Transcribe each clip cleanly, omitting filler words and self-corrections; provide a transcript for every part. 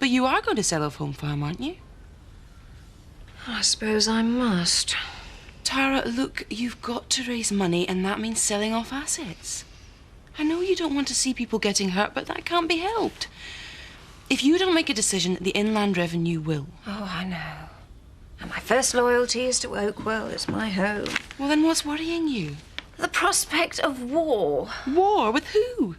But you are going to sell off Home Farm, aren't you? I suppose I must. Tara, look, you've got to raise money, and that means selling off assets. I know you don't want to see people getting hurt, but that can't be helped. If you don't make a decision, the Inland Revenue will. Oh, I know. And my first loyalty is to Oakwell. It's my home. Well, then what's worrying you? The prospect of war. War? With who?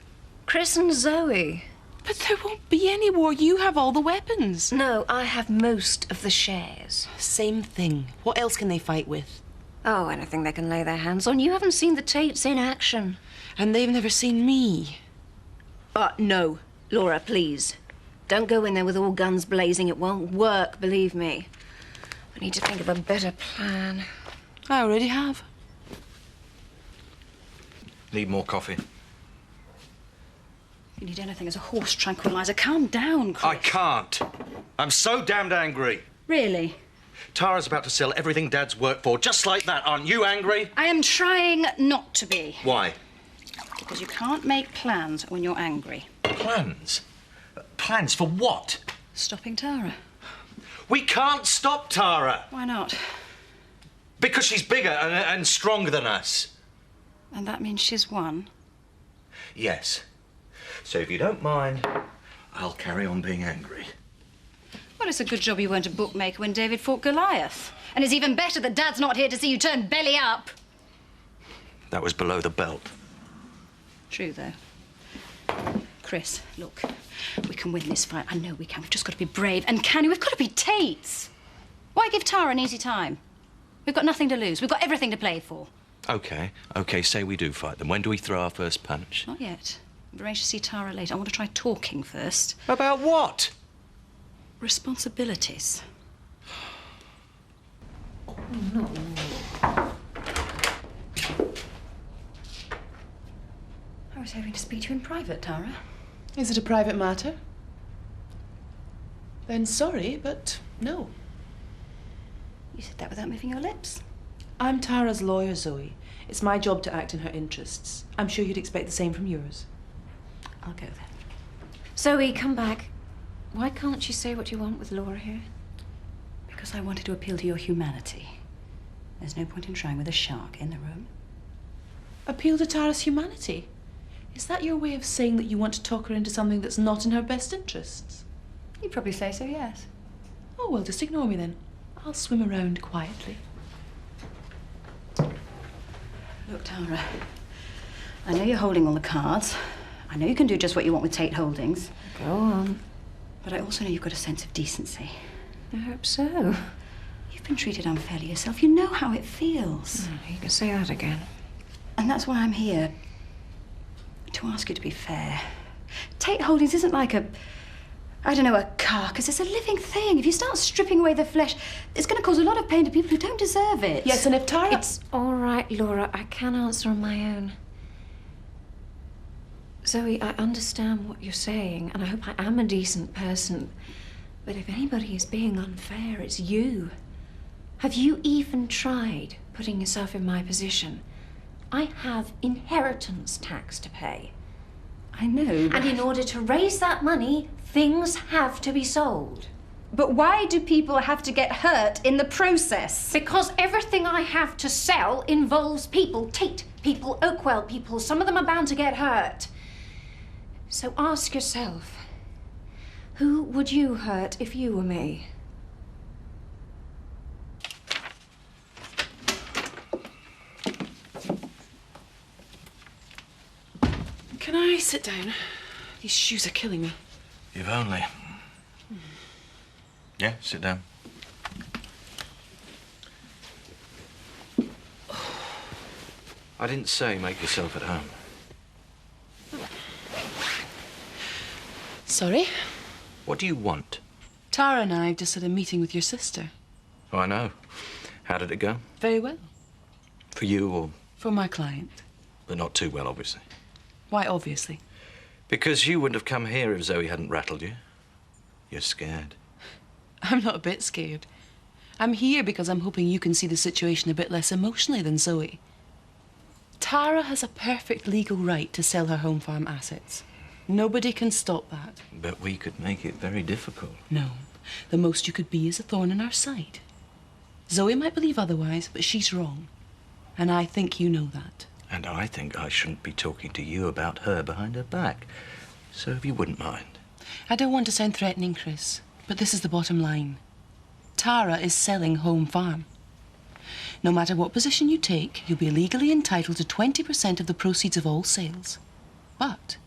Chris and Zoe. But there won't be any war. You have all the weapons. No, I have most of the shares. Same thing. What else can they fight with? Oh, anything they can lay their hands on. You haven't seen the Tates in action. And they've never seen me. No. Laura, please. Don't go in there with all guns blazing. It won't work, believe me. I need to think of a better plan. I already have. Need more coffee? You need anything as a horse tranquilizer. Calm down, Chris. I can't. I'm so damned angry. Really? Tara's about to sell everything Dad's worked for, just like that. Aren't you angry? I am trying not to be. Why? Because you can't make plans when you're angry. Plans? Plans for what? Stopping Tara. We can't stop Tara. Why not? Because she's bigger and stronger than us. And that means she's won? Yes. So if you don't mind, I'll carry on being angry. Well, it's a good job you weren't a bookmaker when David fought Goliath. And it's even better that Dad's not here to see you turn belly up. That was below the belt. True, though. Chris, look, we can win this fight. I know we can. We've just got to be brave. And we've got to be Tates. Why give Tara an easy time? We've got nothing to lose. We've got everything to play for. OK, say we do fight them. When do we throw our first punch? Not yet. We've arranged to see Tara later. I want to try talking first. About what? Responsibilities. Oh, no. I was hoping to speak to you in private, Tara. Is it a private matter? Then sorry, but no. You said that without moving your lips. I'm Tara's lawyer, Zoe. It's my job to act in her interests. I'm sure you'd expect the same from yours. I'll go then. Zoe, come back. Why can't you say what you want with Laura here? Because I wanted to appeal to your humanity. There's no point in trying with a shark in the room. Appeal to Tara's humanity? Is that your way of saying that you want to talk her into something that's not in her best interests? You'd probably say so, yes. Oh, well, just ignore me then. I'll swim around quietly. Look, Tara, I know you're holding all the cards. I know you can do just what you want with Tate Holdings. Go on. But I also know you've got a sense of decency. I hope so. You've been treated unfairly yourself. You know how it feels. You can say that again. And that's why I'm here. To ask you to be fair. Tate Holdings isn't like a carcass. It's a living thing. If you start stripping away the flesh, it's going to cause a lot of pain to people who don't deserve it. Yes, and if Tara... It's all right, Laura. I can answer on my own. Zoe, I understand what you're saying, and I hope I am a decent person. But if anybody is being unfair, it's you. Have you even tried putting yourself in my position? I have inheritance tax to pay. I know. And in order to raise that money, things have to be sold. But why do people have to get hurt in the process? Because everything I have to sell involves people. Tate people, Oakwell people. Some of them are bound to get hurt. So ask yourself, who would you hurt if you were me? Can I sit down? These shoes are killing me. If only. Yeah, sit down. I didn't say make yourself at home. Sorry? What do you want? Tara and I have just had a meeting with your sister. Oh, I know. How did it go? Very well. For you, or... For my client. But not too well, obviously. Why, obviously? Because you wouldn't have come here if Zoe hadn't rattled you. You're scared. I'm not a bit scared. I'm here because I'm hoping you can see the situation a bit less emotionally than Zoe. Tara has a perfect legal right to sell her home farm assets. Nobody can stop that. But we could make it very difficult. No. The most you could be is a thorn in our side. Zoe might believe otherwise, but she's wrong. And I think you know that. And I think I shouldn't be talking to you about her behind her back. So if you wouldn't mind. I don't want to sound threatening, Chris, but this is the bottom line. Tara is selling Home Farm. No matter what position you take, you'll be legally entitled to 20% of the proceeds of all sales. But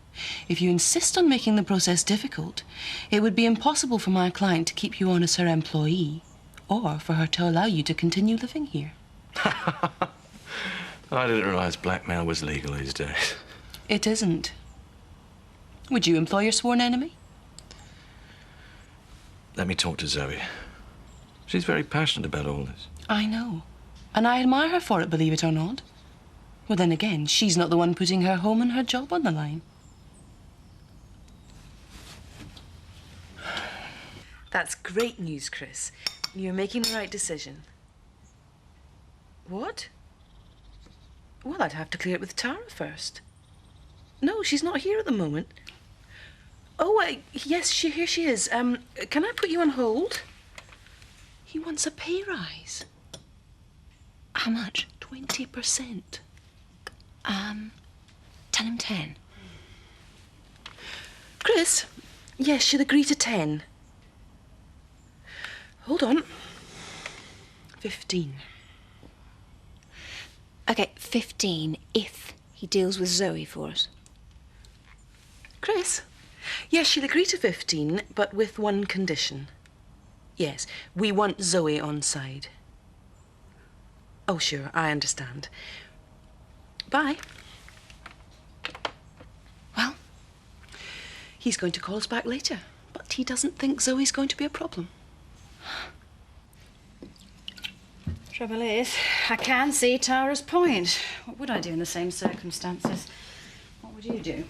if you insist on making the process difficult, it would be impossible for my client to keep you on as her employee or for her to allow you to continue living here. I didn't realise blackmail was legal these days. It isn't. Would you employ your sworn enemy? Let me talk to Zoe. She's very passionate about all this. I know. And I admire her for it, believe it or not. Well, then again, she's not the one putting her home and her job on the line. That's great news, Chris. You're making the right decision. What? Well, I'd have to clear it with Tara first. No, she's not here at the moment. Oh, yes, here she is. Can I put you on hold? He wants a pay rise. How much? 20%. Tell him 10. Chris? Yes, she'll agree to 10. Hold on. 15. Okay, 15 if he deals with Zoe for us. Chris? Yes, she'll agree to 15, but with one condition. Yes, we want Zoe on side. Oh, sure, I understand. Bye. Well, he's going to call us back later, but he doesn't think Zoe's going to be a problem. Trouble is, I can see Tara's point. What would I do in the same circumstances? What would you do?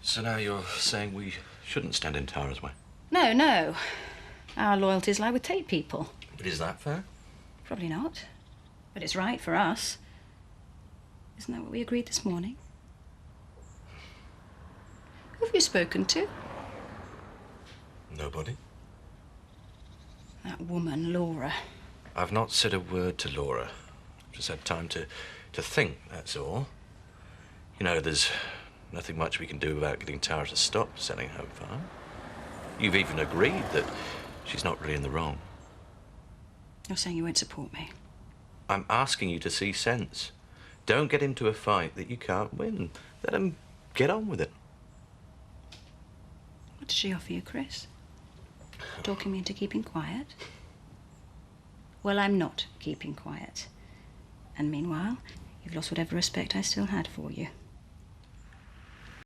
So now you're saying we shouldn't stand in Tara's way? No, no. Our loyalties lie with Tate people. But is that fair? Probably not. But it's right for us. Isn't that what we agreed this morning? Who have you spoken to? Nobody. That woman, Laura. I've not said a word to Laura. Just had time to think, that's all. You know, there's nothing much we can do about getting Tara to stop selling Home Farm. You've even agreed that she's not really in the wrong. You're saying you won't support me? I'm asking you to see sense. Don't get into a fight that you can't win. Let them get on with it. What did she offer you, Chris? Talking me into keeping quiet? Well, I'm not keeping quiet. And meanwhile, you've lost whatever respect I still had for you.